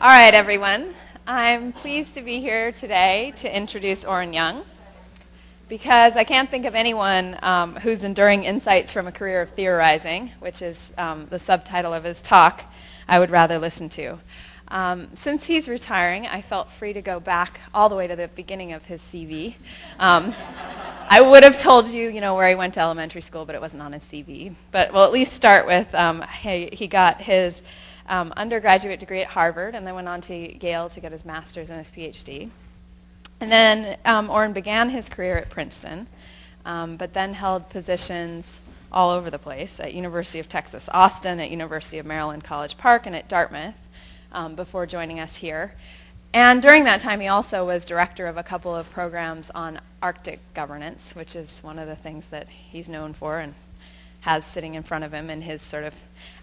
All right, everyone. I'm pleased to be here today to introduce Oran Young because I can't think of anyone whose enduring insights from a career of theorizing, which is the subtitle of his talk, I would rather listen to. Since he's retiring, I felt free to go back all the way to the beginning of his CV. I would have told you, where he went to elementary school, but it wasn't on his CV. But we'll at least start with he got his undergraduate degree at Harvard and then went on to Yale to get his master's and his PhD. And then Orin began his career at Princeton, but then held positions all over the place at University of Texas Austin, at University of Maryland College Park, and at Dartmouth before joining us here. And during that time, he also was director of a couple of programs on Arctic governance, which is one of the things that he's known for and has sitting in front of him in his sort of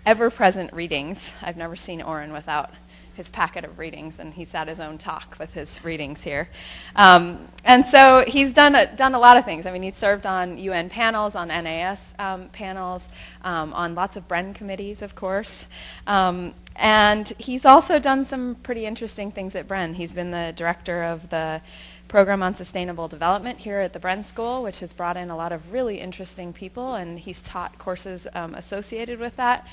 ever-present readings. I've never seen Orin without his packet of readings, and he's had his own talk with his readings here. And so he's done a lot of things. I mean, he's served on UN panels, on NAS panels, on lots of Bren committees, of course. And he's also done some pretty interesting things at Bren. He's been the director of the program on sustainable development here at the Bren School, which has brought in a lot of really interesting people, and he's taught courses associated with that.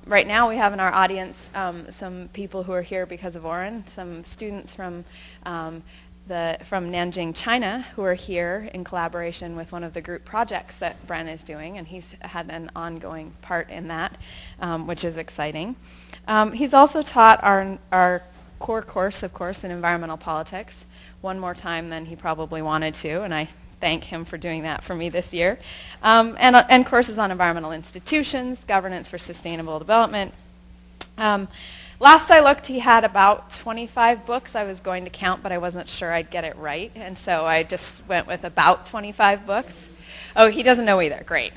Right now we have in our audience some people who are here because of Orin, some students from Nanjing, China, who are here in collaboration with one of the group projects that Bren is doing, and he's had an ongoing part in that, which is exciting. He's also taught our core course, of course, in environmental politics, one more time than he probably wanted to, and I thank him for doing that for me this year, and courses on environmental institutions, governance for sustainable development. Last I looked, he had about 25 books. I was going to count, but I wasn't sure I'd get it right, and so I just went with about 25 books. Oh, he doesn't know either. Great.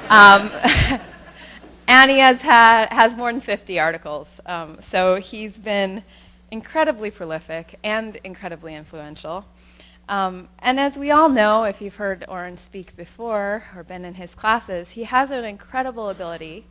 And he has more than 50 articles, so he's been incredibly prolific and incredibly influential. And as we all know, if you've heard Orin speak before or been in his classes, he has an incredible ability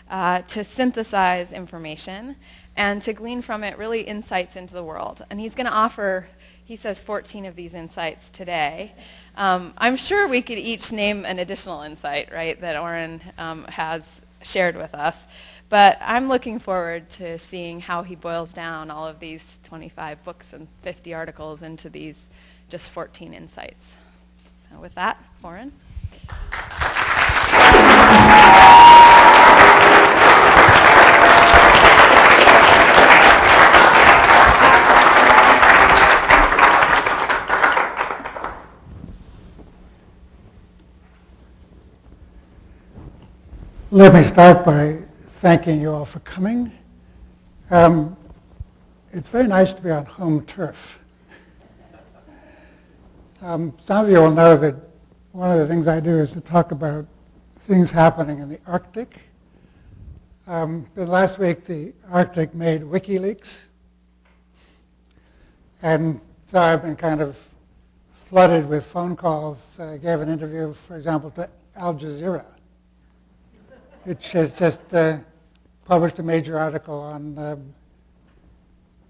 to synthesize information and to glean from it really insights into the world. And he's going to offer, he says, 14 of these insights today. I'm sure we could each name an additional insight, right, that Orin has shared with us. But I'm looking forward to seeing how he boils down all of these 25 books and 50 articles into these just 14 insights. So with that, Orin. Let me start by thanking you all for coming. It's very nice to be on home turf. Some of you will know that one of the things I do is to talk about things happening in the Arctic. But last week the Arctic made WikiLeaks, and so I've been kind of flooded with phone calls. I gave an interview, for example, to Al Jazeera, which has just published a major article on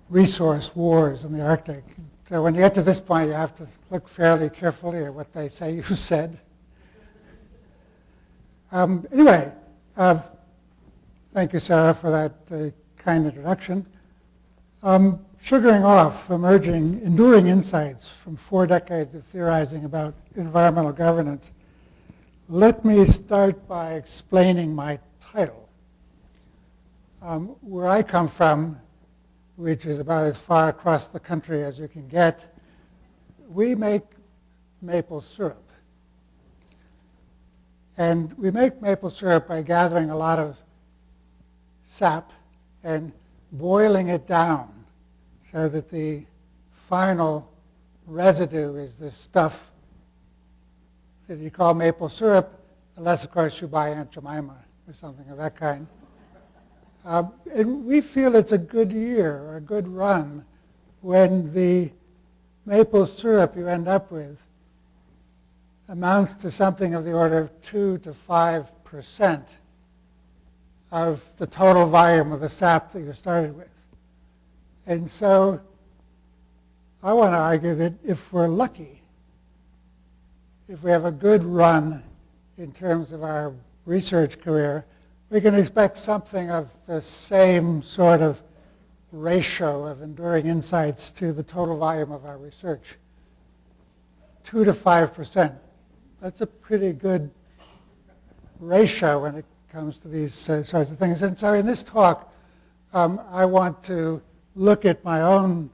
resource wars in the Arctic. So when you get to this point, you have to look fairly carefully at what they say you said. Anyway, thank you, Sarah, for that kind introduction. Sugaring off enduring insights from 4 decades of theorizing about environmental governance, let me start by explaining my title. Where I come from, which is about as far across the country as you can get, we make maple syrup. And we make maple syrup by gathering a lot of sap and boiling it down so that the final residue is this stuff that you call maple syrup, unless, of course, you buy Aunt Jemima or something of that kind. And we feel it's a good year or a good run when the maple syrup you end up with amounts to something of the order of 2 to 5% of the total volume of the sap that you started with. And so I want to argue that if we're lucky, if we have a good run in terms of our research career, we can expect something of the same sort of ratio of enduring insights to the total volume of our research. 2 to 5%. That's a pretty good ratio when it comes to these sorts of things. And so in this talk, I want to look at my own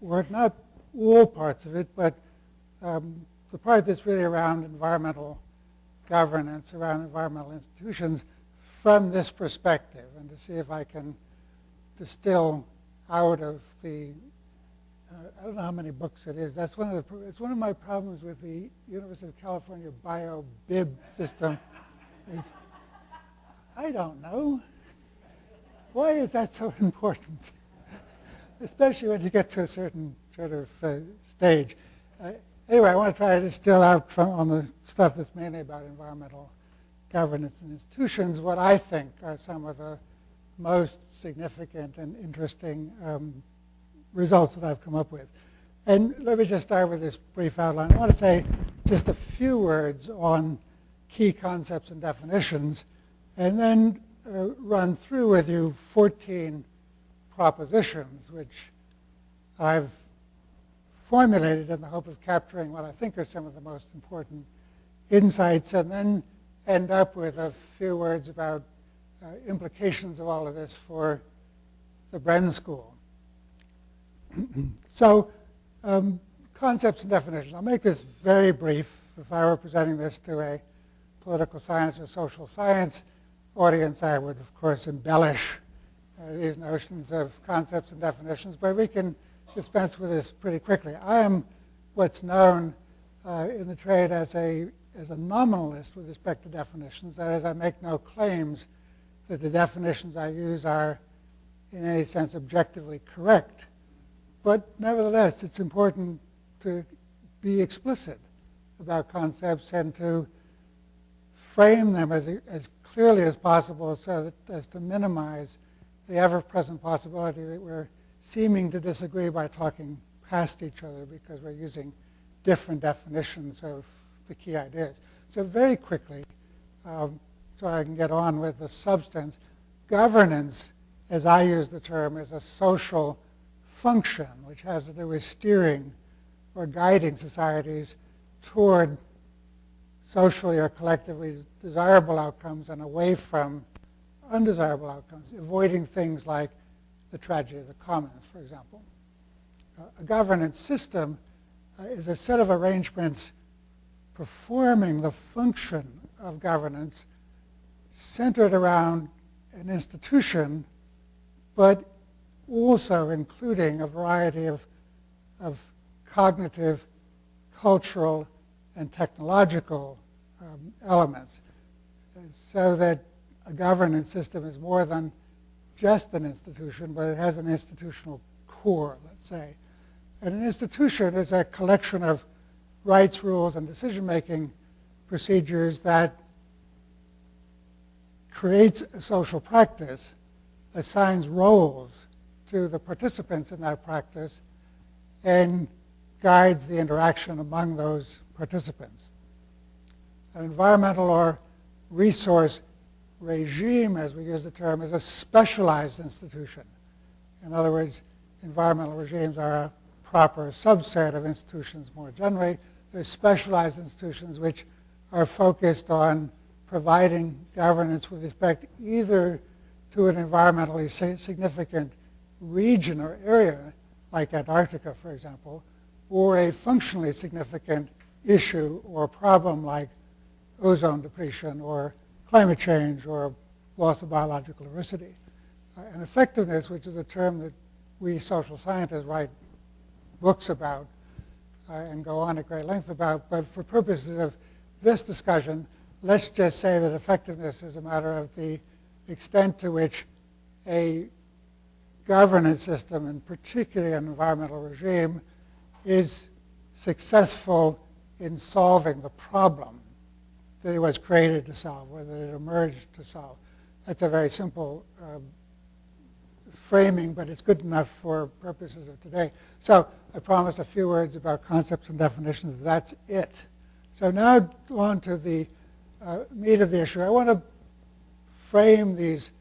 work, not all parts of it, but the part that's really around environmental governance, around environmental institutions from this perspective, and to see if I can distill out of the, I don't know how many books it is. It's one of my problems with the University of California bio-bib system is, I don't know. Why is that so important? Especially when you get to a certain sort of stage. Anyway, I want to try to distill out on the stuff that's mainly about environmental governance and institutions what I think are some of the most significant and interesting results that I've come up with. And let me just start with this brief outline. I want to say just a few words on key concepts and definitions, and then run through with you 14 propositions, which I've formulated in the hope of capturing what I think are some of the most important insights, and then end up with a few words about implications of all of this for the Bren School. So, concepts and definitions. I'll make this very brief. If I were presenting this to a political science or social science audience, I would, of course, embellish these notions of concepts and definitions, but we can dispense with this pretty quickly. I am what's known in the trade as a nominalist with respect to definitions. That is, I make no claims that the definitions I use are in any sense objectively correct. But nevertheless, it's important to be explicit about concepts and to frame them as clearly as possible so that as to minimize the ever-present possibility that we're seeming to disagree by talking past each other because we're using different definitions of the key ideas. So very quickly, so I can get on with the substance, governance, as I use the term, is a social function which has to do with steering or guiding societies toward socially or collectively desirable outcomes and away from undesirable outcomes, avoiding things like the tragedy of the commons, for example. A governance system is a set of arrangements performing the function of governance centered around an institution, but also including a variety of cognitive, cultural, and technological elements, so that a governance system is more than just an institution, but it has an institutional core, let's say. And an institution is a collection of rights, rules, and decision-making procedures that creates a social practice, assigns roles to the participants in that practice, and guides the interaction among those participants. An environmental or resource regime, as we use the term, is a specialized institution. In other words, environmental regimes are a proper subset of institutions more generally. They're specialized institutions which are focused on providing governance with respect either to an environmentally significant region or area, like Antarctica, for example, or a functionally significant issue or problem like ozone depletion or climate change or loss of biological diversity. And effectiveness, which is a term that we social scientists write books about and go on at great length about, but for purposes of this discussion, let's just say that effectiveness is a matter of the extent to which a governance system, and particularly an environmental regime, is successful in solving the problem that it was created to solve, or that it emerged to solve. That's a very simple framing, but it's good enough for purposes of today. So I promised a few words about concepts and definitions. That's it. So now on to the meat of the issue. I want to frame these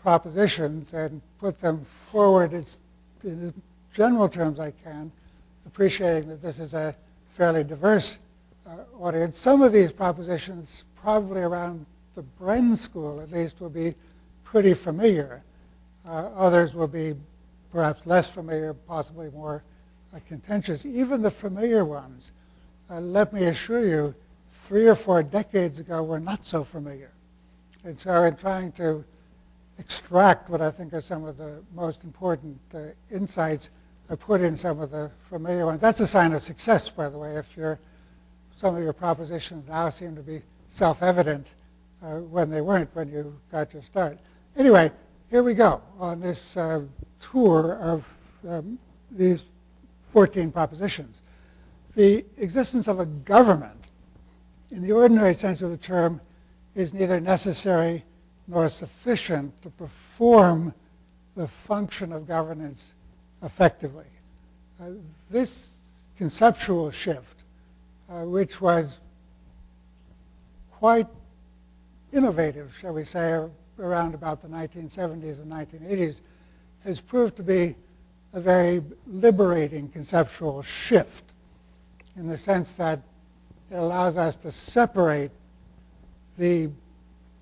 propositions and put them forward in as general terms I can, appreciating that this is a fairly diverse audience. Some of these propositions, probably around the Bren school at least, will be pretty familiar. Others will be perhaps less familiar, possibly more contentious. Even the familiar ones, let me assure you, 3 or 4 decades ago were not so familiar. And so in trying to extract what I think are some of the most important insights, I put in some of the familiar ones. That's a sign of success, by the way, if some of your propositions now seem to be self-evident when they weren't when you got your start. Anyway, here we go on this tour of these 14 propositions. The existence of a government, in the ordinary sense of the term, is neither necessary nor sufficient to perform the function of governance effectively. This conceptual shift, which was quite innovative, shall we say, around about the 1970s and 1980s, has proved to be a very liberating conceptual shift in the sense that it allows us to separate the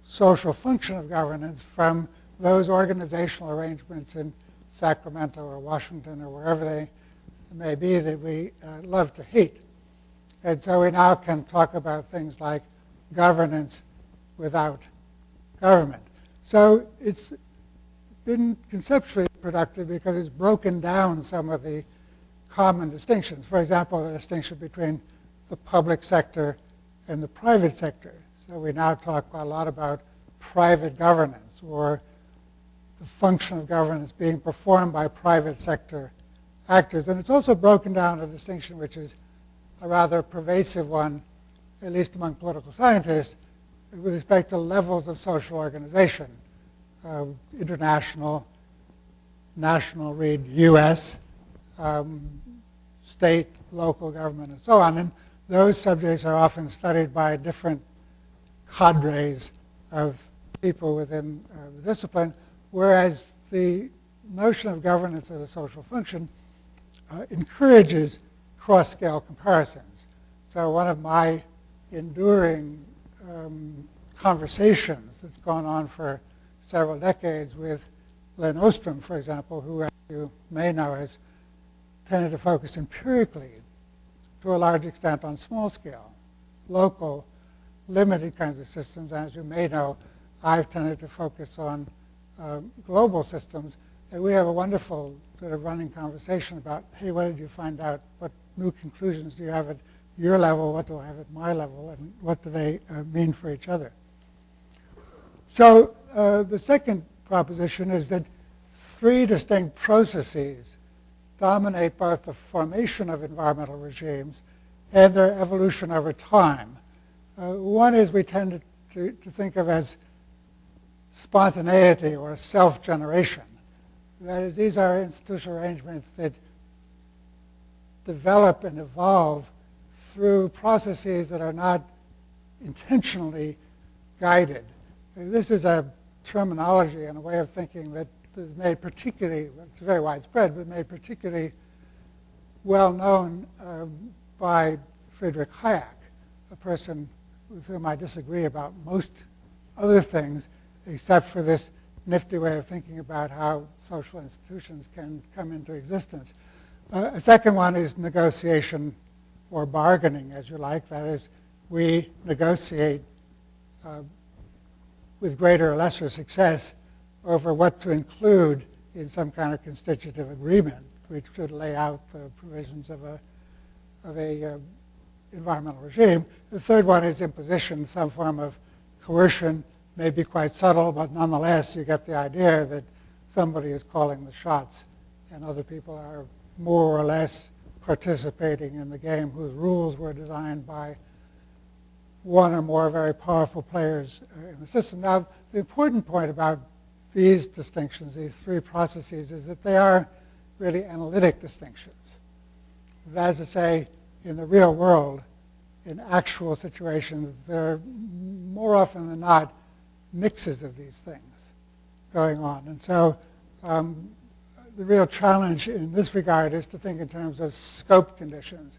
social function of governance from those organizational arrangements in Sacramento or Washington or wherever they may be that we love to hate. And so we now can talk about things like governance without government. So it's been conceptually productive because it's broken down some of the common distinctions. For example, the distinction between the public sector and the private sector. So we now talk a lot about private governance, or the function of governance being performed by private sector actors. And it's also broken down a distinction which is a rather pervasive one, at least among political scientists, with respect to levels of social organization. International, national, read US, state, local government, and so on. And those subjects are often studied by different cadres of people within the discipline, whereas the notion of governance as a social function encourages cross-scale comparisons. So one of my enduring conversations that's gone on for several decades with Lynn Ostrom, for example, who, as you may know, has tended to focus empirically to a large extent on small scale, local, limited kinds of systems. And as you may know, I've tended to focus on global systems. And we have a wonderful sort of running conversation about, hey, what did you find out? What new conclusions do you have at your level? What do I have at my level? And what do they mean for each other? So the second proposition is that 3 distinct processes dominate both the formation of environmental regimes and their evolution over time. One is we tend to think of as spontaneity or self-generation. That is, these are institutional arrangements that develop and evolve through processes that are not intentionally guided. This is a terminology and a way of thinking that is made particularly, it's very widespread, but made particularly well known by Friedrich Hayek, a person with whom I disagree about most other things, except for this nifty way of thinking about how social institutions can come into existence. A second one is negotiation or bargaining, as you like. That is, we negotiate with greater or lesser success over what to include in some kind of constitutive agreement, which should lay out the provisions of a environmental regime. The third one is imposition, some form of coercion, may be quite subtle, but nonetheless you get the idea that somebody is calling the shots and other people are more or less participating in the game whose rules were designed by one or more very powerful players in the system. Now, the important point about these distinctions, these three processes, is that they are really analytic distinctions. That is to say, in the real world, in actual situations, there are more often than not mixes of these things going on. And so the real challenge in this regard is to think in terms of scope conditions.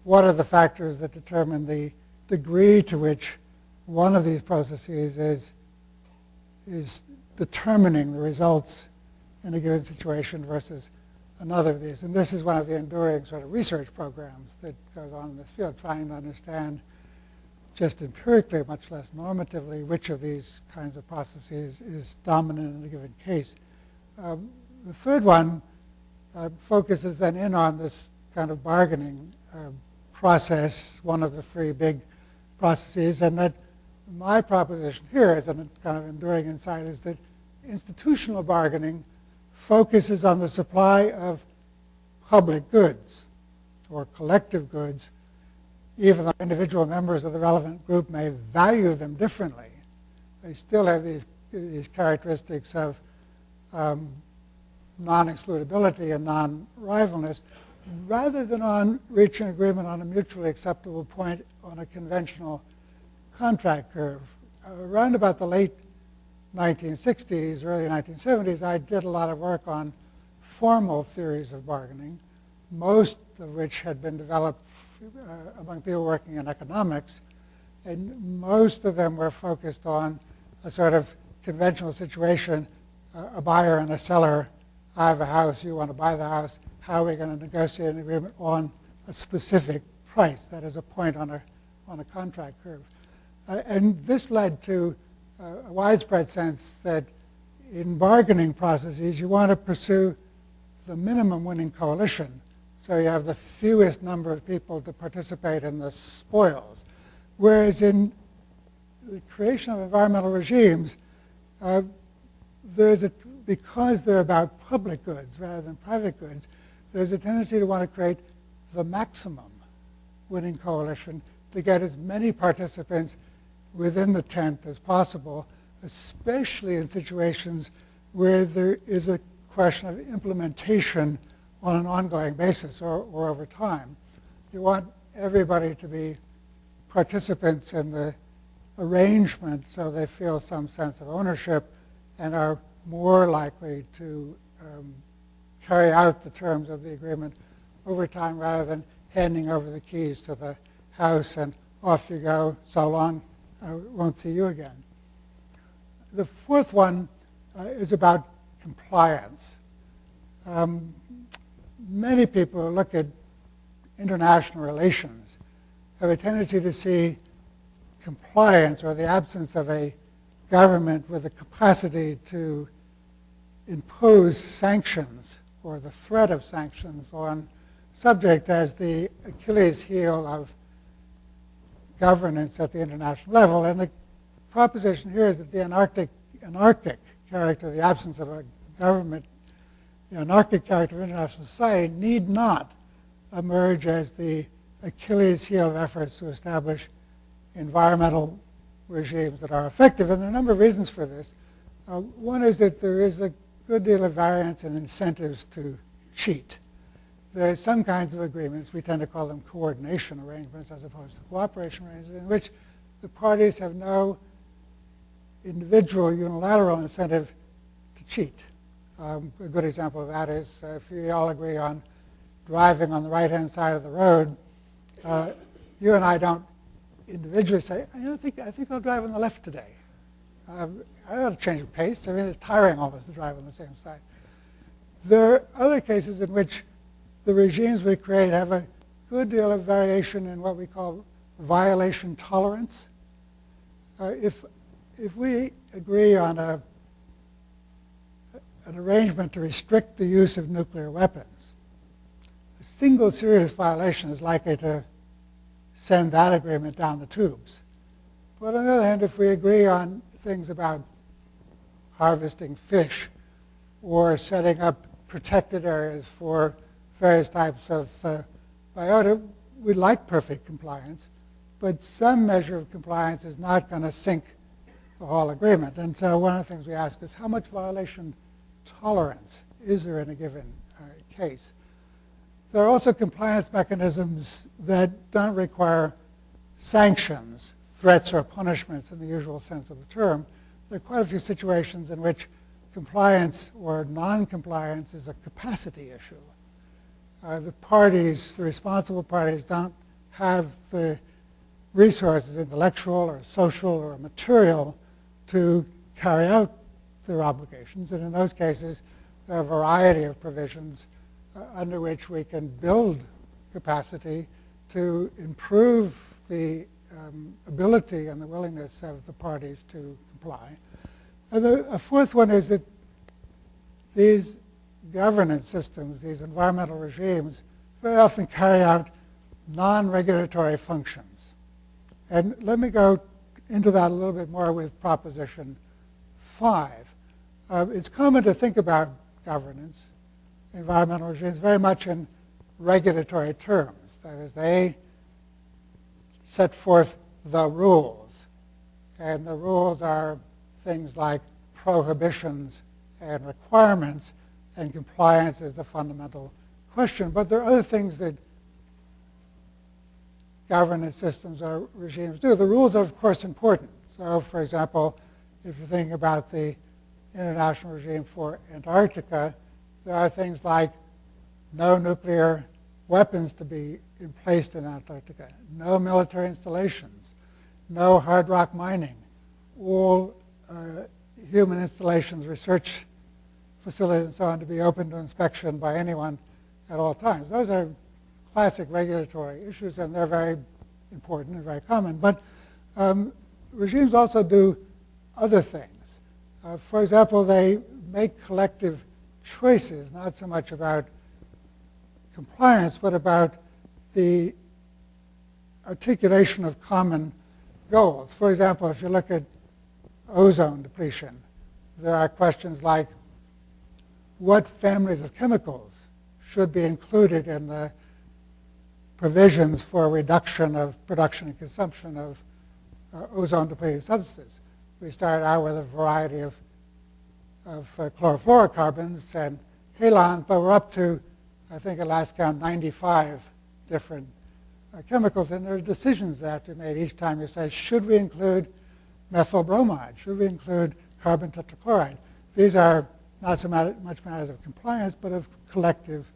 What are the factors that determine the degree to which one of these processes is determining the results in a given situation versus another of these? And this is one of the enduring sort of research programs that goes on in this field, trying to understand just empirically, much less normatively, which of these kinds of processes is dominant in a given case. The third one focuses then in on this kind of bargaining process, one of the three big processes, and that my proposition here as a kind of enduring insight is that institutional bargaining focuses on the supply of public goods or collective goods, even though individual members of the relevant group may value them differently. They still have these characteristics of non-excludability and non-rivalness, rather than on reaching agreement on a mutually acceptable point on a conventional contract curve. Around about the late 1960s, early 1970s, I did a lot of work on formal theories of bargaining, most of which had been developed among people working in economics, and most of them were focused on a sort of conventional situation, a buyer and a seller. I have a house, you want to buy the house, how are we going to negotiate an agreement on a specific price, that is a point on a contract curve. And this led to a widespread sense that in bargaining processes, you want to pursue the minimum winning coalition. So you have the fewest number of people to participate in the spoils. Whereas in the creation of environmental regimes, because they're about public goods rather than private goods, there's a tendency to want to create the maximum winning coalition to get as many participants within the tent as possible, especially in situations where there is a question of implementation on an ongoing basis or over time. You want everybody to be participants in the arrangement so they feel some sense of ownership and are more likely to carry out the terms of the agreement over time rather than handing over the keys to the house and off you go, so long, I won't see you again. The fourth one is about compliance. Many people who look at international relations have a tendency to see compliance or the absence of a government with the capacity to impose sanctions or the threat of sanctions on subject as the Achilles heel of governance at the international level. And the proposition here is that the anarchic character, the absence of a government, the anarchic character of international society need not emerge as the Achilles heel of efforts to establish environmental regimes that are effective. And there are a number of reasons for this. One is that there is a good deal of variance in incentives to cheat. There are some kinds of agreements, we tend to call them coordination arrangements as opposed to cooperation arrangements, in which the parties have no individual unilateral incentive to cheat. A good example of that is if we all agree on driving on the right-hand side of the road, you and I don't individually say, I think I'll drive on the left today. I ought to change of pace. I mean, it's tiring almost to drive on the same side. There are other cases in which the regimes we create have a good deal of variation in what we call violation tolerance. If we agree on an arrangement to restrict the use of nuclear weapons, a single serious violation is likely to send that agreement down the tubes. But on the other hand, if we agree on things about harvesting fish or setting up protected areas for various types of biota, we'd like perfect compliance, but some measure of compliance is not going to sink the whole agreement. And so one of the things we ask is how much violation tolerance is there in a given case? There are also compliance mechanisms that don't require sanctions, threats, or punishments in the usual sense of the term. There are quite a few situations in which compliance or non-compliance is a capacity issue. The parties, the responsible parties, don't have the resources, intellectual or social or material, to carry out their obligations. And in those cases, there are a variety of provisions under which we can build capacity to improve the ability and the willingness of the parties to comply. And a fourth one is that these governance systems, these environmental regimes, very often carry out non-regulatory functions. And let me go into that a little bit more with Proposition 5. It's common to think about governance, environmental regimes, very much in regulatory terms. That is, they set forth the rules. And the rules are things like prohibitions and requirements, and compliance is the fundamental question. But there are other things that governance systems or regimes do. The rules are, of course, important. So, for example, if you think about the international regime for Antarctica, there are things like no nuclear weapons to be placed in Antarctica, no military installations, no hard rock mining, all human installations, research facilities, and so on, to be open to inspection by anyone at all times. Those are classic regulatory issues, and they're very important and very common. But regimes also do other things. For example, they make collective choices, not so much about compliance, but about the articulation of common goals. For example, if you look at ozone depletion, there are questions like what families of chemicals should be included in the provisions for reduction of production and consumption of ozone-depleting substances. We started out with a variety of chlorofluorocarbons and halons, but we're up to, I think at last count, 95 different chemicals. And there are decisions that have to be made each time you say, should we include methyl bromide? Should we include carbon tetrachloride? These are not so much matters of compliance, but of collective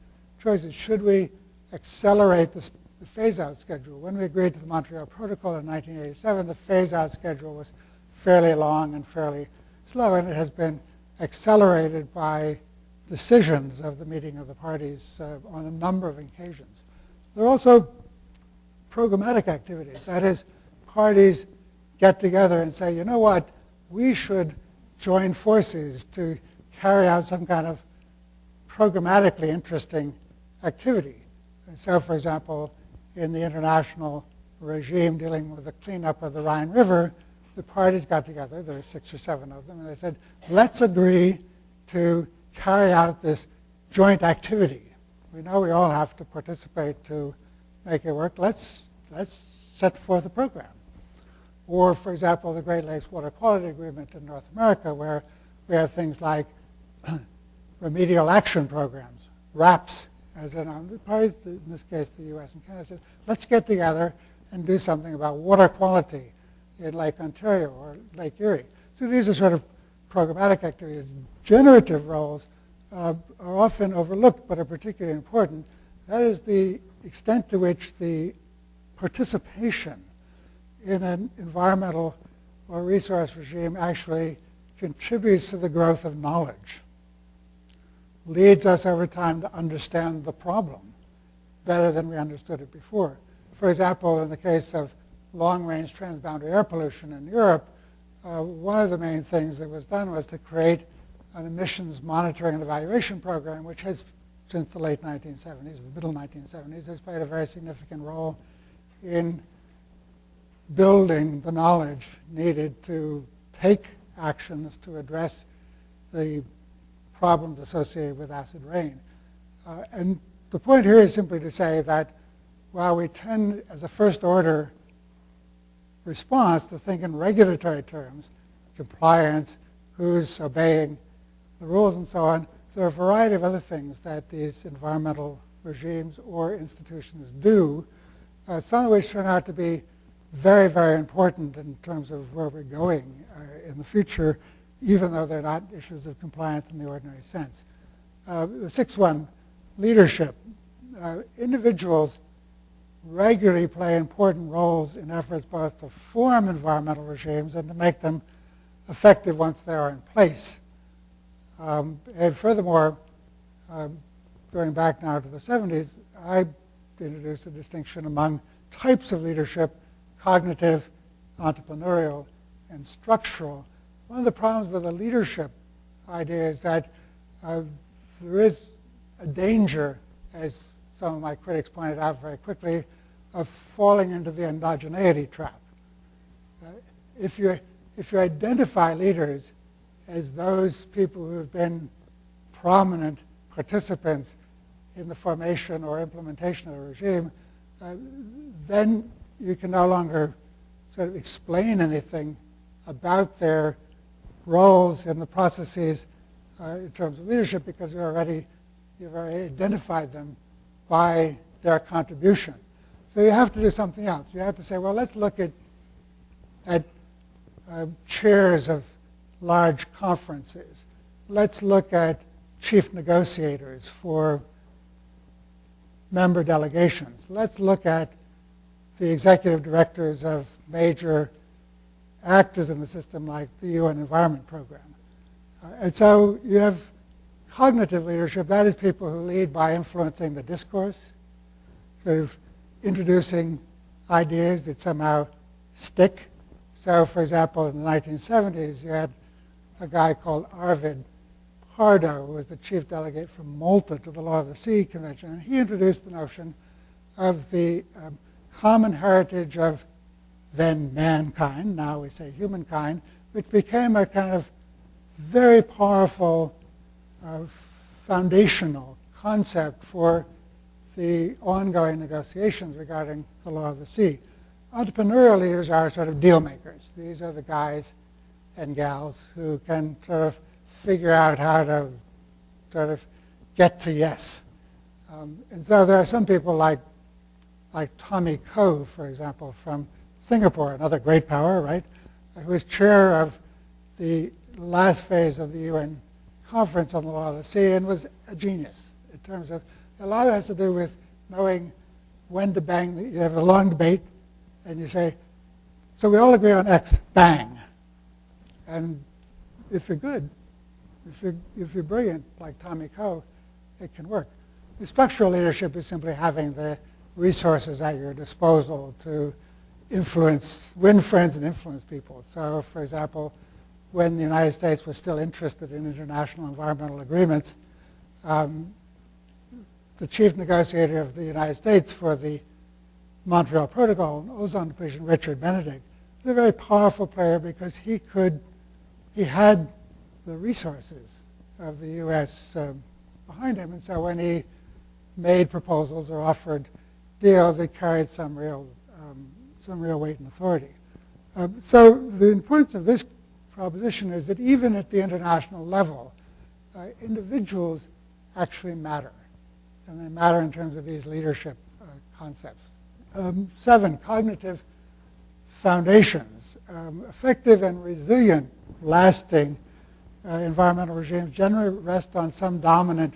choices. Should we accelerate the phase-out schedule? When we agreed to the Montreal Protocol in 1987, the phase-out schedule was fairly long and fairly slow, and it has been accelerated by decisions of the meeting of the parties on a number of occasions. There are also programmatic activities. That is, parties get together and say, you know what, we should join forces to carry out some kind of programmatically interesting activity. And so, for example, in the international regime dealing with the cleanup of the Rhine River, the parties got together, there are 6 or 7 of them, and they said, let's agree to carry out this joint activity. We know we all have to participate to make it work. Let's set forth a program. Or, for example, the Great Lakes Water Quality Agreement in North America, where we have things like remedial action programs, RAPs, as in the parties, in this case the U.S. and Canada, said, let's get together and do something about water quality in Lake Ontario or Lake Erie. So these are sort of programmatic activities. Generative roles are often overlooked but are particularly important. That is the extent to which the participation in an environmental or resource regime actually contributes to the growth of knowledge, leads us over time to understand the problem better than we understood it before. For example, in the case of long-range transboundary air pollution in Europe, one of the main things that was done was to create an emissions monitoring and evaluation program, which has, since the late 1970s, the middle 1970s, has played a very significant role in building the knowledge needed to take actions to address the problems associated with acid rain. And the point here is simply to say that while we tend, as a first-order response, to think in regulatory terms, compliance, who's obeying the rules, and so on. There are a variety of other things that these environmental regimes or institutions do, some of which turn out to be very, very important in terms of where we're going in the future, even though they're not issues of compliance in the ordinary sense. The sixth one, leadership. Individuals regularly play important roles in efforts both to form environmental regimes and to make them effective once they are in place. And furthermore, going back now to the 70s, I introduced a distinction among types of leadership: cognitive, entrepreneurial, and structural. One of the problems with the leadership idea is that there is a danger, as some of my critics pointed out very quickly, of falling into the endogeneity trap. If you identify leaders as those people who have been prominent participants in the formation or implementation of a regime, then you can no longer sort of explain anything about their roles in the processes in terms of leadership, because you've already identified them by their contribution. So you have to do something else. You have to say, well, let's look at chairs of large conferences. Let's look at chief negotiators for member delegations. Let's look at the executive directors of major actors in the system like the UN Environment Program. And so you have cognitive leadership. That is people who lead by influencing the discourse, sort of introducing ideas that somehow stick. So, for example, in the 1970s, you had a guy called Arvid Pardo, who was the chief delegate from Malta to the Law of the Sea Convention, and he introduced the notion of the common heritage of then mankind, now we say humankind, which became a kind of very powerful foundational concept for the ongoing negotiations regarding the law of the sea. Entrepreneurial leaders are sort of deal makers. These are the guys and gals who can sort of figure out how to sort of get to yes. And so there are some people like Tommy Koh, for example, from Singapore, another great power, right, who was chair of the last phase of the UN conference on the law of the sea and was a genius in terms of, a lot of it has to do with knowing when to bang. You have a long debate and you say, so we all agree on X, bang. And if you're good, if you're brilliant like Tommy Koh, it can work. The structural leadership is simply having the resources at your disposal to win friends and influence people. So, for example, when the United States was still interested in international environmental agreements, the chief negotiator of the United States for the Montreal Protocol and ozone depletion, Richard Benedict, was a very powerful player because he had the resources of the U.S. Behind him, and so when he made proposals or offered deals, it carried some real weight and authority. So the importance of this proposition is that even at the international level, individuals actually matter, and they matter in terms of these leadership concepts. 7, cognitive foundations. Effective and resilient, lasting environmental regimes generally rest on some dominant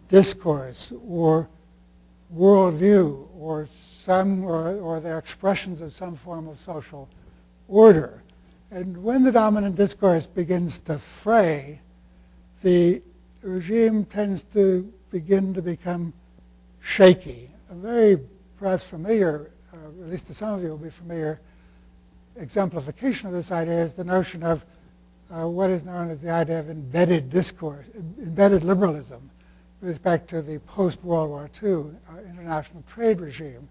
discourse or worldview or their expressions of some form of social order. And when the dominant discourse begins to fray, the regime tends to begin to become shaky. A very perhaps familiar, at least to some of you will be familiar, exemplification of this idea is the notion of what is known as the idea of embedded discourse, embedded liberalism, with respect to the post-World War II international trade regime,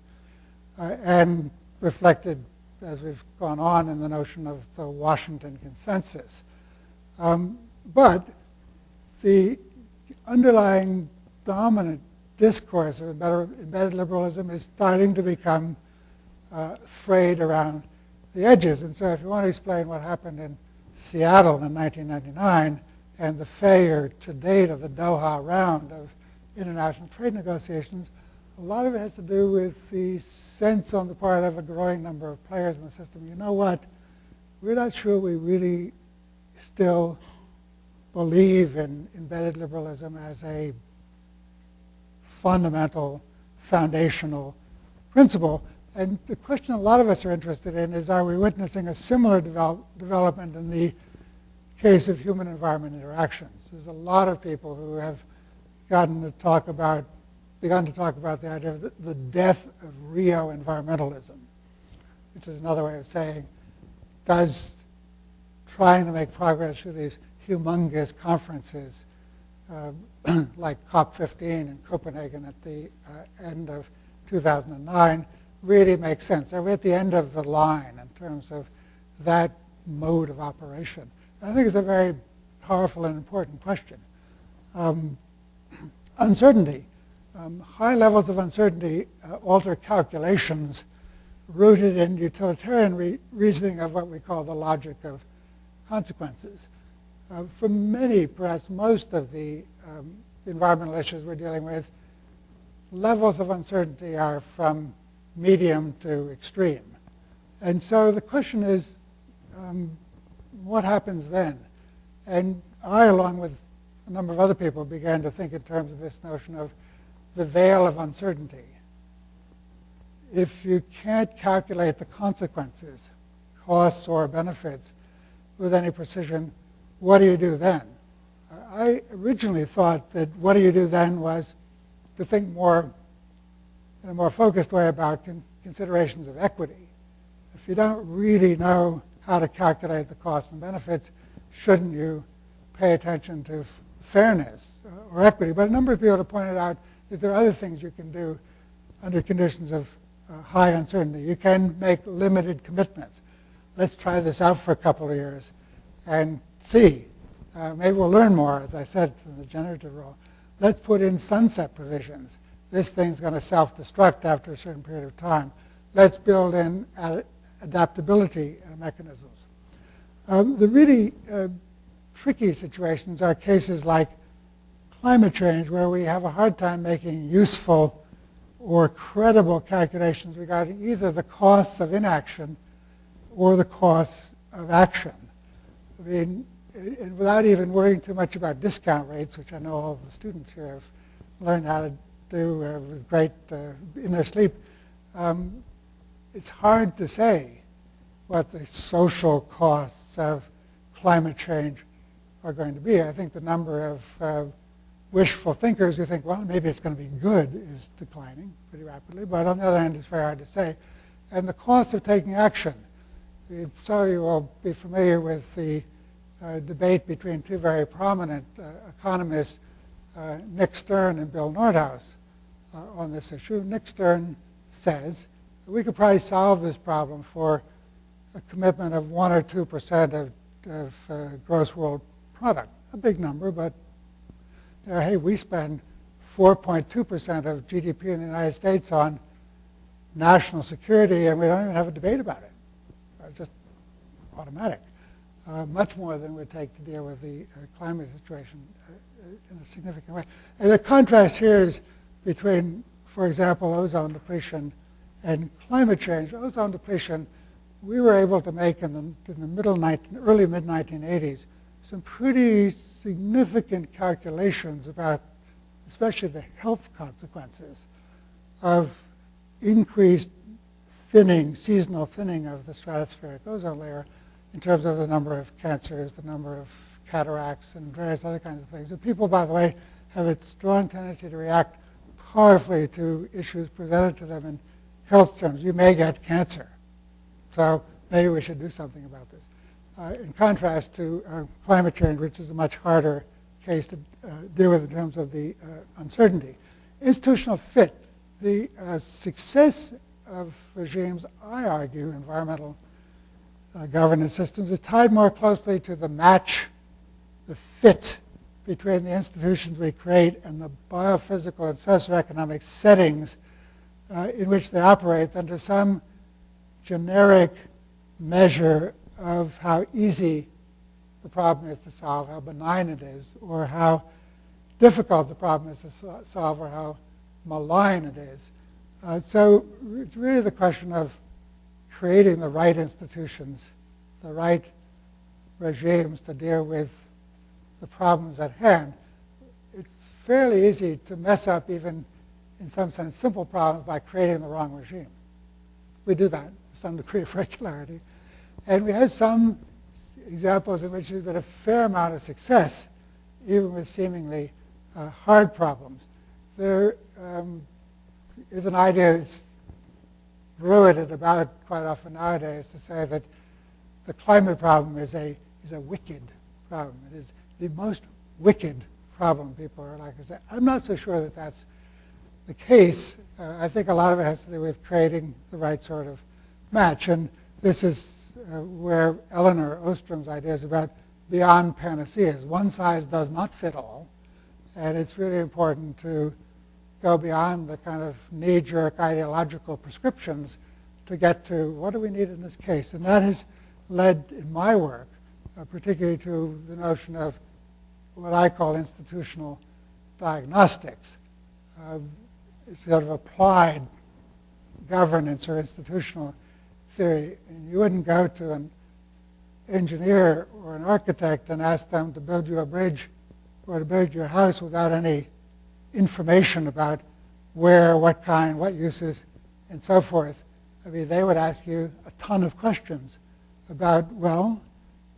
and reflected as we've gone on in the notion of the Washington Consensus. But the underlying dominant discourse of embedded liberalism is starting to become frayed around the edges. And so if you want to explain what happened in Seattle in 1999 and the failure to date of the Doha round of international trade negotiations, a lot of it has to do with the sense on the part of a growing number of players in the system, you know what, we're not sure we really still believe in embedded liberalism as a fundamental, foundational principle. And the question a lot of us are interested in is, are we witnessing a similar development in the case of human-environment interactions? There's a lot of people who have begun to talk about the idea of the death of Rio environmentalism, which is another way of saying, does trying to make progress through these humongous conferences like COP15 in Copenhagen at the end of 2009 really make sense? Are we at the end of the line in terms of that mode of operation? I think it's a very powerful and important question. Uncertainty. High levels of uncertainty alter calculations rooted in utilitarian reasoning of what we call the logic of consequences. For many, perhaps most of the environmental issues we're dealing with, levels of uncertainty are from medium to extreme. And so the question is, what happens then? And I, along with a number of other people, began to think in terms of this notion of the veil of uncertainty. If you can't calculate the consequences, costs or benefits, with any precision, what do you do then? I originally thought that what do you do then was to think more in a more focused way about considerations of equity. If you don't really know how to calculate the costs and benefits, shouldn't you pay attention to fairness or equity? But a number of people have pointed out that there are other things you can do under conditions of high uncertainty. You can make limited commitments. Let's try this out for a couple of years and see. Maybe we'll learn more, as I said, from the generative role. Let's put in sunset provisions. This thing's going to self-destruct after a certain period of time. Let's build in adaptability mechanisms. The really tricky situations are cases like climate change, where we have a hard time making useful or credible calculations regarding either the costs of inaction or the costs of action. I mean, and without even worrying too much about discount rates, which I know all of the students here have learned how to do with great in their sleep, it's hard to say what the social costs of climate change are going to be. I think the number of wishful thinkers who think, well, maybe it's going to be good is declining pretty rapidly. But on the other hand, it's very hard to say. And the cost of taking action. Some of you will be familiar with the debate between two very prominent economists, Nick Stern and Bill Nordhaus, on this issue. Nick Stern says that we could probably solve this problem for a commitment of 1 or 2% of gross world product. A big number, but hey, we spend 4.2% of GDP in the United States on national security, and we don't even have a debate about it. It's just automatic. Much more than it would take to deal with the climate situation in a significant way. And the contrast here is between, for example, ozone depletion and climate change. Ozone depletion, we were able to make in the early mid-1980s some pretty significant calculations about especially the health consequences of increased thinning, seasonal thinning of the stratospheric ozone layer in terms of the number of cancers, the number of cataracts, and various other kinds of things. And people, by the way, have a strong tendency to react powerfully to issues presented to them in health terms. You may get cancer, so maybe we should do something about this. In contrast to climate change, which is a much harder case to deal with in terms of the uncertainty. Institutional fit. The success of regimes, I argue, environmental governance systems, is tied more closely to the match, the fit between the institutions we create and the biophysical and socioeconomic settings in which they operate than to some generic measure of how easy the problem is to solve, how benign it is, or how difficult the problem is to solve, or how malign it is. So it's really the question of creating the right institutions, the right regimes to deal with the problems at hand. It's fairly easy to mess up even, in some sense, simple problems by creating the wrong regime. We do that with some degree of regularity. And we had some examples in which there's been a fair amount of success, even with seemingly hard problems. There is an idea that's bruited about quite often nowadays to say that the climate problem is a wicked problem. It is the most wicked problem, people are likely to say. I'm not so sure that that's the case. I think a lot of it has to do with creating the right sort of match. And this is where Elinor Ostrom's ideas about beyond panaceas. One size does not fit all. And it's really important to go beyond the kind of knee-jerk ideological prescriptions to get to what do we need in this case. And that has led in my work, particularly to the notion of what I call institutional diagnostics. Sort of applied governance or institutional theory. And you wouldn't go to an engineer or an architect and ask them to build you a bridge or to build your house without any information about where, what kind, what uses, and so forth. I mean, they would ask you a ton of questions about, well,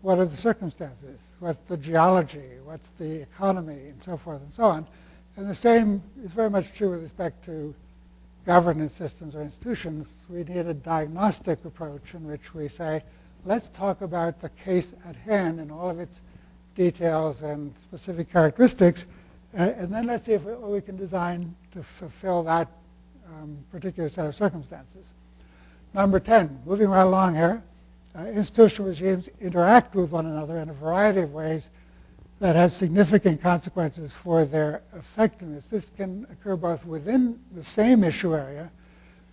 what are the circumstances? What's the geology? What's the economy? And so forth and so on. And the same is very much true with respect to governance systems or institutions. We need a diagnostic approach in which we say, let's talk about the case at hand and all of its details and specific characteristics, and then let's see if we can design to fulfill that particular set of circumstances. Number 10, moving right along here, institutional regimes interact with one another in a variety of ways that have significant consequences for their effectiveness. This can occur both within the same issue area,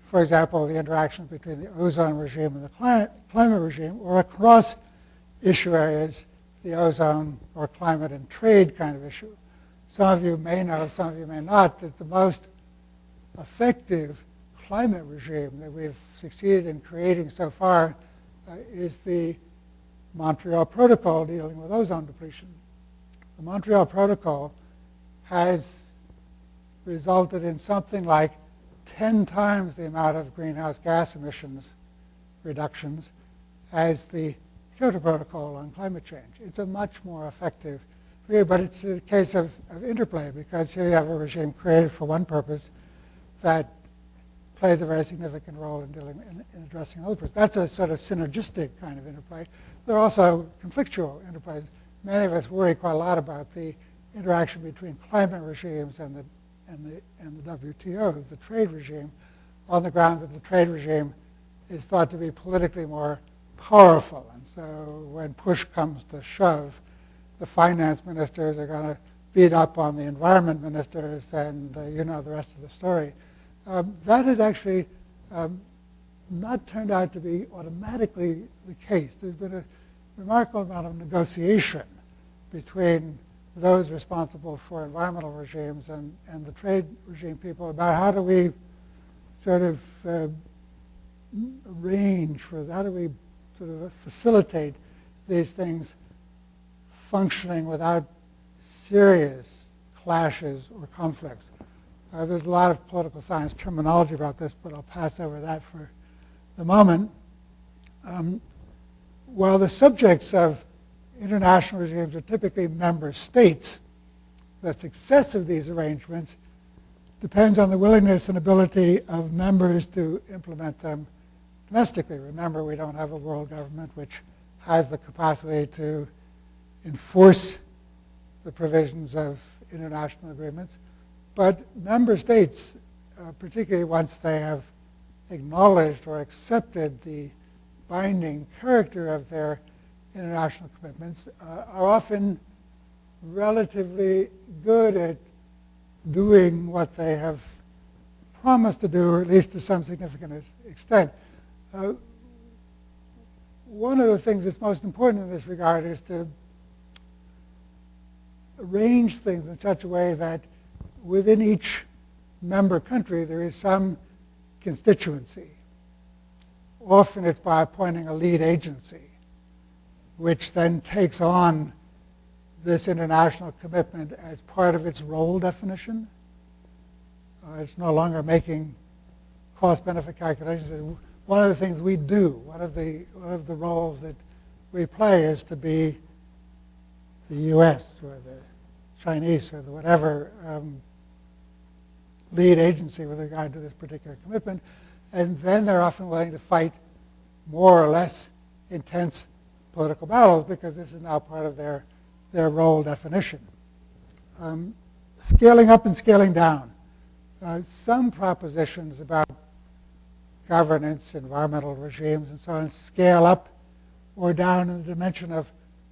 for example, the interactions between the ozone regime and the climate regime, or across issue areas, the ozone or climate and trade kind of issue. Some of you may know, some of you may not, that the most effective climate regime that we've succeeded in creating so far is the Montreal Protocol dealing with ozone depletion. The Montreal Protocol has resulted in something like 10 times the amount of greenhouse gas emissions reductions as the Kyoto Protocol on climate change. It's a much more effective, but it's a case of interplay, because here you have a regime created for one purpose that plays a very significant role in in addressing another purpose. That's a sort of synergistic kind of interplay. There are also conflictual interplays. Many of us worry quite a lot about the interaction between climate regimes and the WTO, the trade regime, on the grounds that the trade regime is thought to be politically more powerful. And so when push comes to shove, the finance ministers are going to beat up on the environment ministers, and you know the rest of the story. That has actually not turned out to be automatically the case. There's been a remarkable amount of negotiation between those responsible for environmental regimes and the trade regime people about how do we sort of arrange for, how do we sort of facilitate these things functioning without serious clashes or conflicts. There's a lot of political science terminology about this, but I'll pass over that for the moment. While the subjects of international regimes are typically member states, the success of these arrangements depends on the willingness and ability of members to implement them domestically. Remember, we don't have a world government which has the capacity to enforce the provisions of international agreements. But member states, particularly once they have acknowledged or accepted the binding character of their international commitments, are often relatively good at doing what they have promised to do, or at least to some significant extent. One of the things that's most important in this regard is to arrange things in such a way that within each member country there is some constituency. Often it's by appointing a lead agency, which then takes on this international commitment as part of its role definition. It's no longer making cost-benefit calculations. One of the things we do, one of the roles that we play is to be the U.S. or the Chinese or the whatever lead agency with regard to this particular commitment. And then they're often willing to fight more or less intense political battles because this is now part of their role definition. Scaling up and scaling down. Some propositions about governance, environmental regimes, and so on scale up or down in the dimension of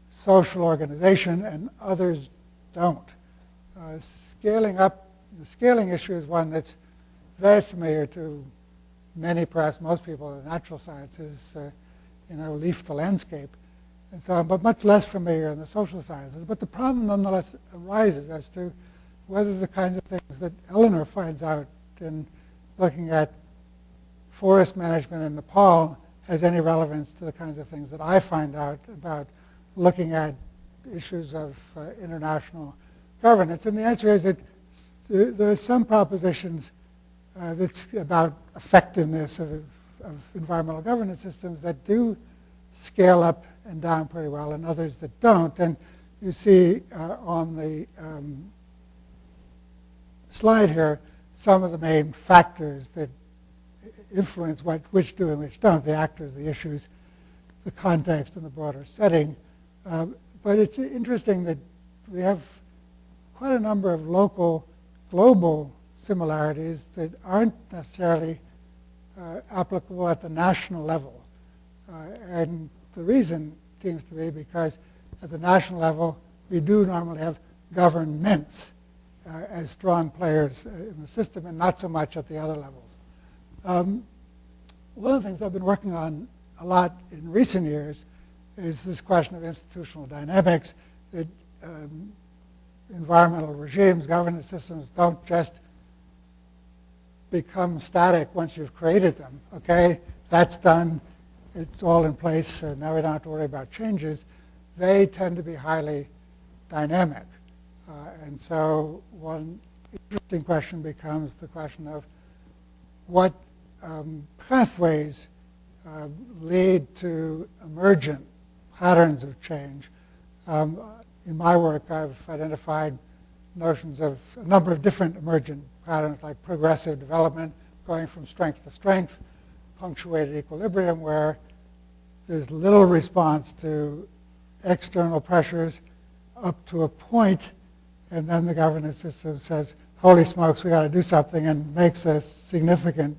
social organization, and others don't. Scaling up, the scaling issue is one that's very familiar to many, perhaps most people in the natural sciences, leaf to landscape, and so on, but much less familiar in the social sciences. But the problem nonetheless arises as to whether the kinds of things that Eleanor finds out in looking at forest management in Nepal has any relevance to the kinds of things that I find out about looking at issues of international governance. And the answer is that there are some propositions that's about effectiveness of environmental governance systems that do scale up and down pretty well, and others that don't. And you see on the slide here some of the main factors that influence which do and which don't, the actors, the issues, the context, and the broader setting. But it's interesting that we have quite a number of local, global similarities that aren't necessarily applicable at the national level. And the reason seems to be because at the national level, we do normally have governments as strong players in the system, and not so much at the other levels. One of the things I've been working on a lot in recent years is this question of institutional dynamics, that environmental regimes, governance systems don't just become static once you've created them. Okay, that's done, it's all in place, now we don't have to worry about changes. They tend to be highly dynamic. And so one interesting question becomes the question of what pathways lead to emergent patterns of change. In my work, I've identified notions of a number of different emergent patterns, like progressive development, going from strength to strength, punctuated equilibrium, where there's little response to external pressures up to a point, and then the governance system says, holy smokes, we got to do something, and makes a significant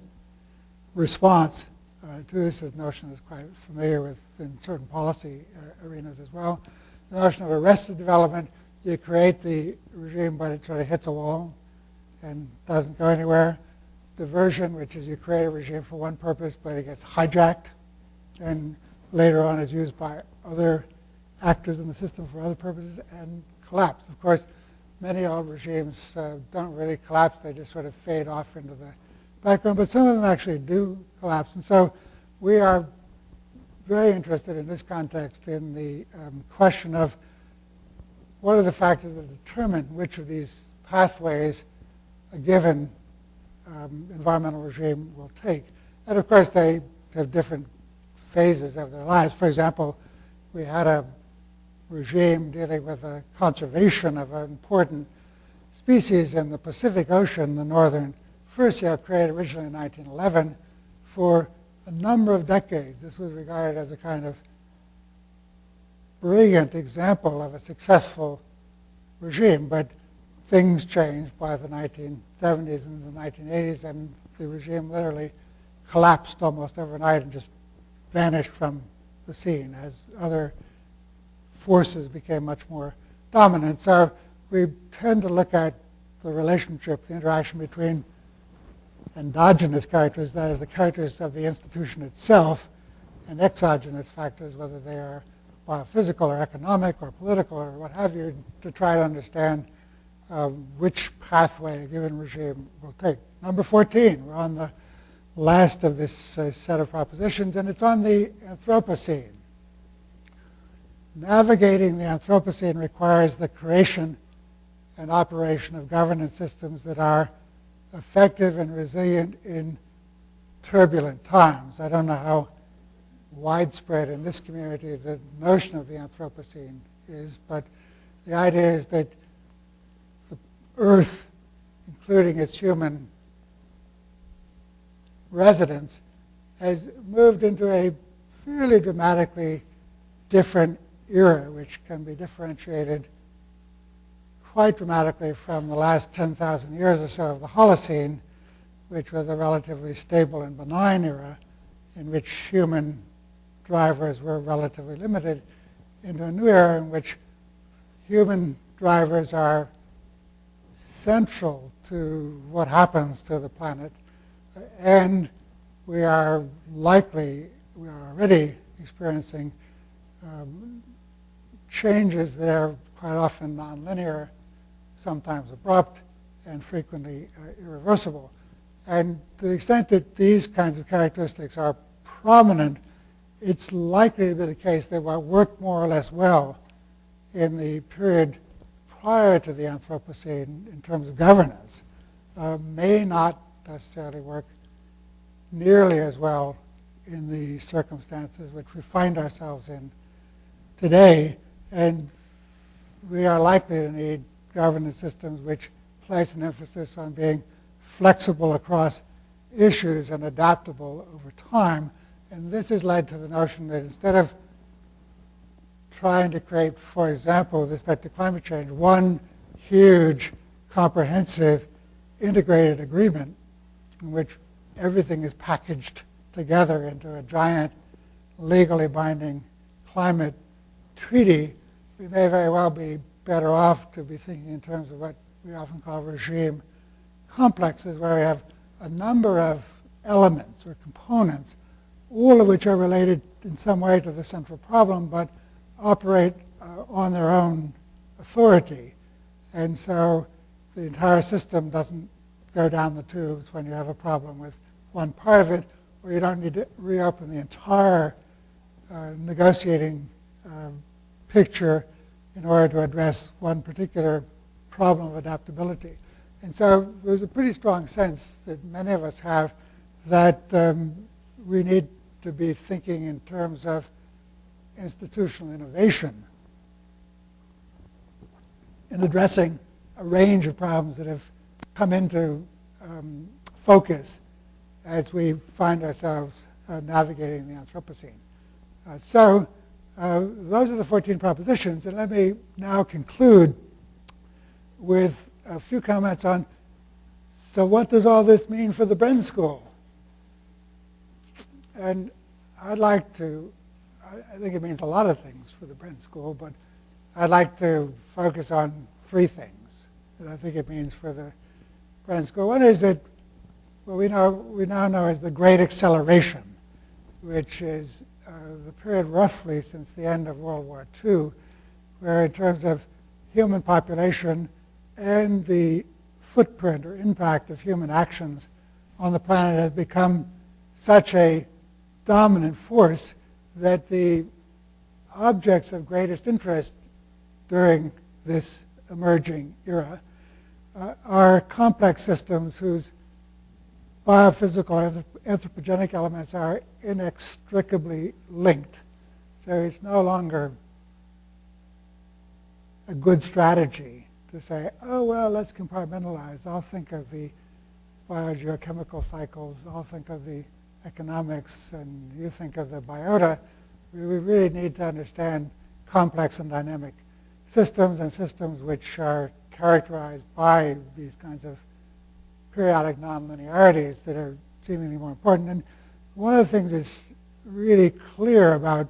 response to this. This notion is quite familiar with in certain policy arenas as well. The notion of arrested development, you create the regime, but it sort of hits a wall and doesn't go anywhere. Diversion, which is you create a regime for one purpose, but it gets hijacked and later on is used by other actors in the system for other purposes. And collapse. Of course, many old regimes don't really collapse. They just sort of fade off into the background, but some of them actually do collapse. And so we are very interested in this context in the question of what are the factors that determine which of these pathways a given environmental regime will take. And of course, they have different phases of their lives. For example, we had a regime dealing with the conservation of an important species in the Pacific Ocean, the northern fur created originally in 1911. For a number of decades, this was regarded as a kind of brilliant example of a successful regime, but things changed by the 1970s and the 1980s, and the regime literally collapsed almost overnight and just vanished from the scene as other forces became much more dominant. So we tend to look at the relationship, the interaction between endogenous characters, that is the characters of the institution itself, and exogenous factors, whether they are biophysical or economic or political or what have you, to try to understand which pathway a given regime will take. Number 14, we're on the last of this set of propositions, and it's on the Anthropocene. Navigating the Anthropocene requires the creation and operation of governance systems that are effective and resilient in turbulent times. I don't know how widespread in this community the notion of the Anthropocene is, but the idea is that the Earth, including its human residents, has moved into a fairly dramatically different era, which can be differentiated quite dramatically from the last 10,000 years or so of the Holocene, which was a relatively stable and benign era in which human drivers were relatively limited, into a new era in which human drivers are central to what happens to the planet, and we are already experiencing changes that are quite often nonlinear, sometimes abrupt, and frequently irreversible. And to the extent that these kinds of characteristics are prominent, it's likely to be the case that what worked more or less well in the period prior to the Anthropocene in terms of governance may not necessarily work nearly as well in the circumstances which we find ourselves in today. And we are likely to need governance systems which place an emphasis on being flexible across issues and adaptable over time. And this has led to the notion that instead of trying to create, for example, with respect to climate change, one huge, comprehensive, integrated agreement in which everything is packaged together into a giant, legally binding climate treaty, we may very well be better off to be thinking in terms of what we often call regime complexes, where we have a number of elements or components, all of which are related in some way to the central problem, but operate on their own authority. And so the entire system doesn't go down the tubes when you have a problem with one part of it, or you don't need to reopen the entire negotiating picture in order to address one particular problem of adaptability. And so there's a pretty strong sense that many of us have that we need to be thinking in terms of institutional innovation in addressing a range of problems that have come into focus as we find ourselves navigating the Anthropocene. So those are the 14 propositions, and let me now conclude with a few comments on, so what does all this mean for the Bren School? And I'd like to, I think it means a lot of things for the Bren School, but I'd like to focus on three things that I think it means for the Bren School. One is that what we now know as the Great Acceleration, which is the period roughly since the end of World War II, where in terms of human population and the footprint or impact of human actions on the planet has become such a dominant force that the objects of greatest interest during this emerging era are complex systems whose biophysical and anthropogenic elements are inextricably linked. So it's no longer a good strategy to say, oh, well, let's compartmentalize. I'll think of the biogeochemical cycles. I'll think of the economics, and you think of the biota. We really need to understand complex and dynamic systems, and systems which are characterized by these kinds of periodic nonlinearities that are seemingly more important. And one of the things that's really clear about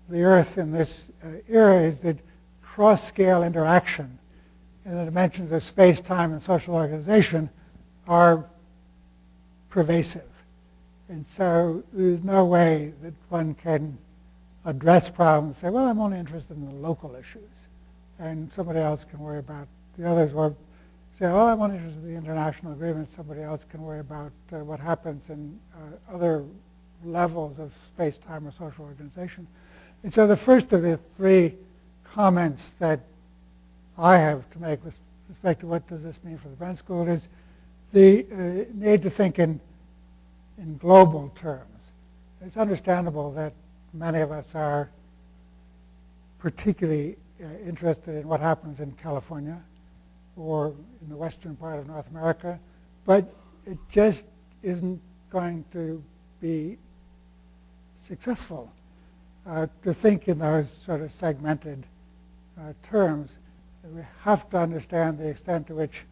the Earth in this era is that cross-scale interaction in the dimensions of space, time, and social organization are pervasive. And so there's no way that one can address problems, say, well, I'm only interested in the local issues, and somebody else can worry about the others, or say, oh, I'm only interested in the international agreements, somebody else can worry about what happens in other levels of space-time or social organization. And so the first of the three comments that I have to make with respect to what does this mean for the Bren School is the need to think in global terms. It's understandable that many of us are particularly interested in what happens in California or in the western part of North America, but it just isn't going to be successful to think in those sort of segmented terms. We have to understand the extent to which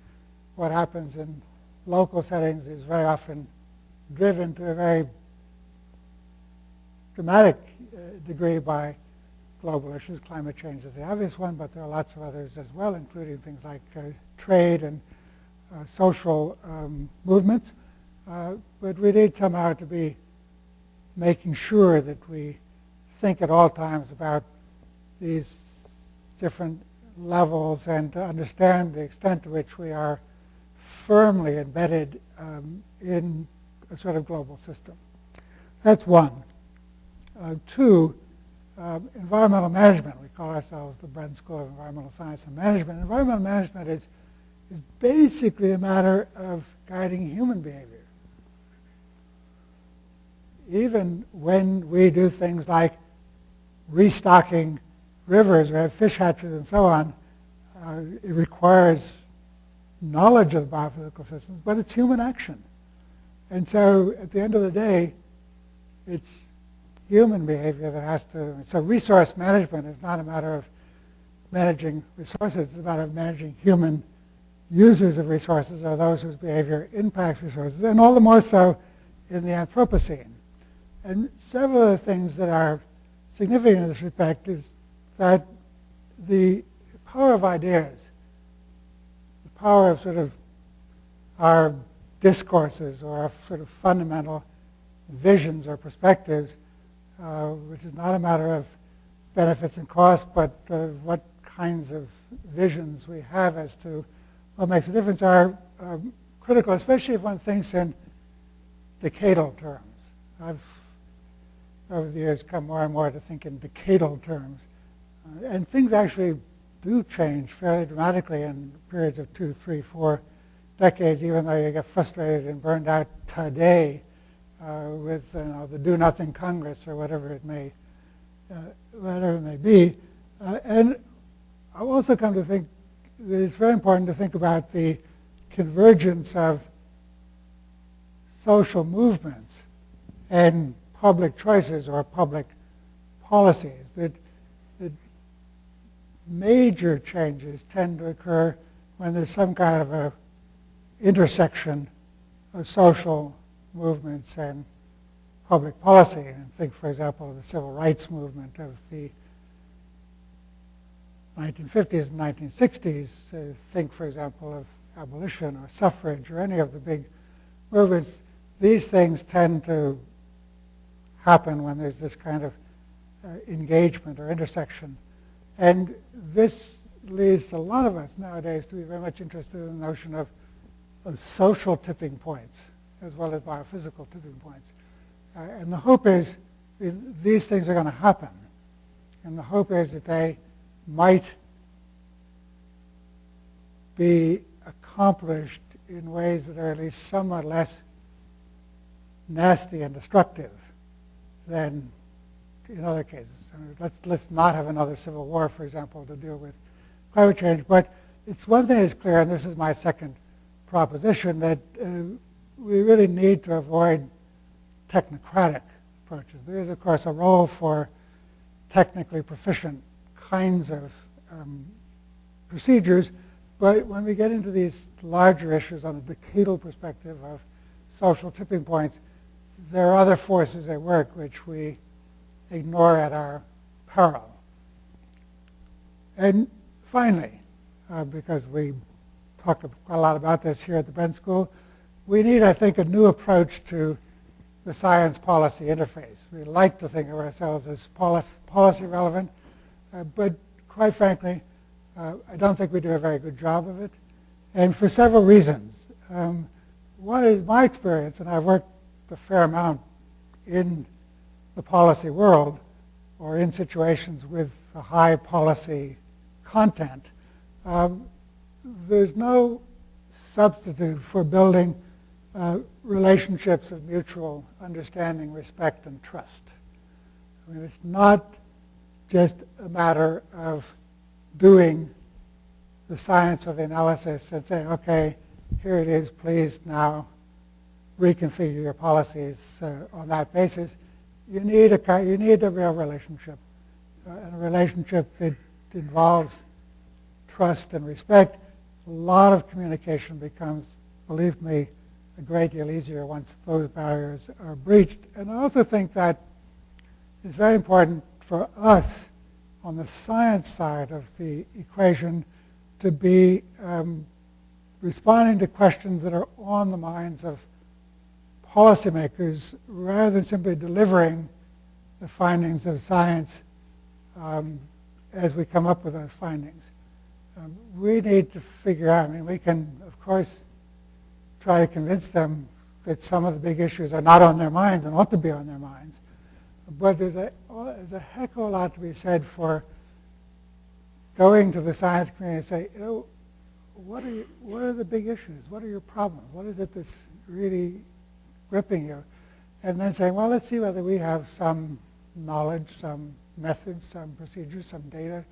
what happens in local settings is very often driven to a very dramatic degree by global issues. Climate change is the obvious one, but there are lots of others as well, including things like trade and social movements. But we need somehow to be making sure that we think at all times about these different levels and to understand the extent to which we are firmly embedded in a sort of global system. That's one. Two, environmental management. We call ourselves the Bren School of Environmental Science and Management. Environmental management is basically a matter of guiding human behavior. Even when we do things like restocking rivers or have fish hatcheries and so on, it requires knowledge of the biophysical systems, but it's human action. And so at the end of the day, it's human behavior that has to, so resource management is not a matter of managing resources, it's a matter of managing human users of resources or those whose behavior impacts resources, and all the more so in the Anthropocene. And several of the things that are significant in this respect is that the power of ideas, the power of sort of our discourses or our sort of fundamental visions or perspectives, which is not a matter of benefits and costs, but what kinds of visions we have as to what makes a difference, are critical, especially if one thinks in decadal terms. I've, over the years, come more and more to think in decadal terms. And things actually do change fairly dramatically in periods of 2, 3, 4 decades, even though you get frustrated and burned out today with the do-nothing Congress or whatever it may be. And I've also come to think that it's very important to think about the convergence of social movements and public choices or public policies. That major changes tend to occur when there's some kind of a intersection of social movements and public policy. And think, for example, of the civil rights movement of the 1950s and 1960s. Think, for example, of abolition or suffrage or any of the big movements. These things tend to happen when there's this kind of engagement or intersection. And this leads a lot of us nowadays to be very much interested in the notion of social tipping points as well as biophysical tipping points. And the hope is these things are going to happen. And the hope is that they might be accomplished in ways that are at least somewhat less nasty and destructive than in other cases. Let's not have another civil war, for example, to deal with climate change. But it's one thing that's clear, and this is my second proposition, that we really need to avoid technocratic approaches. There is, of course, a role for technically proficient kinds of procedures, but when we get into these larger issues on a decadal perspective of social tipping points, there are other forces at work which we ignore at our peril. And finally, because we talk quite a lot about this here at the Bren School, we need, I think, a new approach to the science-policy interface. We like to think of ourselves as policy relevant, but quite frankly, I don't think we do a very good job of it, and for several reasons. One is my experience, and I've worked a fair amount in the policy world or in situations with a high policy content. There's no substitute for building relationships of mutual understanding, respect, and trust. I mean, it's not just a matter of doing the science of the analysis and saying, okay, here it is, please now reconfigure your policies on that basis. You need a real relationship, and a relationship that involves trust and respect. A lot of communication becomes, believe me, a great deal easier once those barriers are breached. And I also think that it's very important for us on the science side of the equation to be responding to questions that are on the minds of policymakers rather than simply delivering the findings of science as we come up with those findings. We need to figure out, I mean, we can, of course, try to convince them that some of the big issues are not on their minds and ought to be on their minds. But there's a heck of a lot to be said for going to the science community and say, you know, what are the big issues? What are your problems? What is it that's really gripping you? And then saying, well, let's see whether we have some knowledge, some methods, some procedures, some data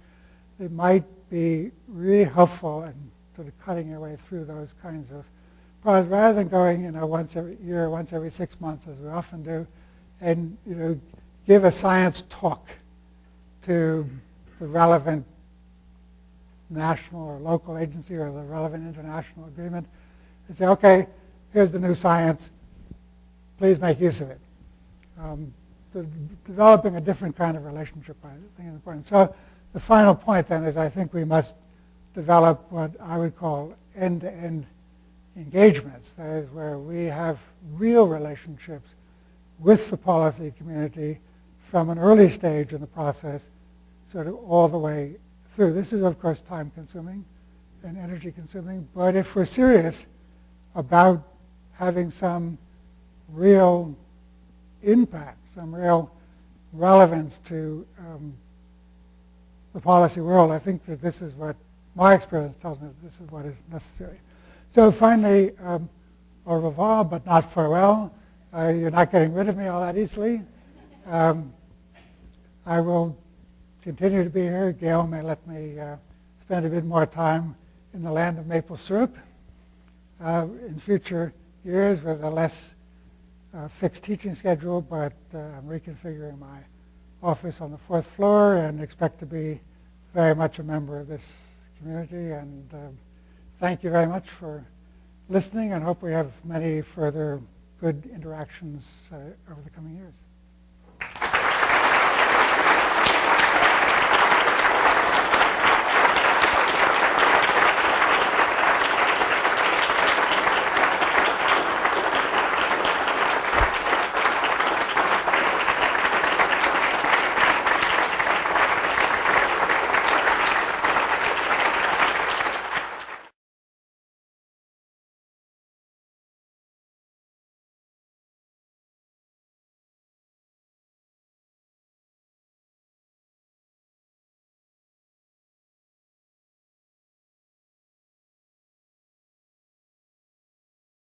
that might be really helpful in sort of cutting your way through those kinds of problems, rather than going, you know, once every year, once every 6 months, as we often do, and, you know, give a science talk to the relevant national or local agency or the relevant international agreement and say, okay, here's the new science, please make use of it. Developing a different kind of relationship, I think, is important. So the final point then is I think we must develop what I would call end-to-end engagements, that is where we have real relationships with the policy community from an early stage in the process sort of all the way through. This is, of course, time-consuming and energy-consuming, but if we're serious about having some real impact, some real relevance to the policy world, I think that this is what my experience tells me, that this is what is necessary. So finally, au revoir, but not farewell. You're not getting rid of me all that easily. I will continue to be here. Gail may let me spend a bit more time in the land of maple syrup in future years with a less fixed teaching schedule, but I'm reconfiguring my office on the 4th floor and expect to be very much a member of this community. And thank you very much for listening, and hope we have many further good interactions over the coming years.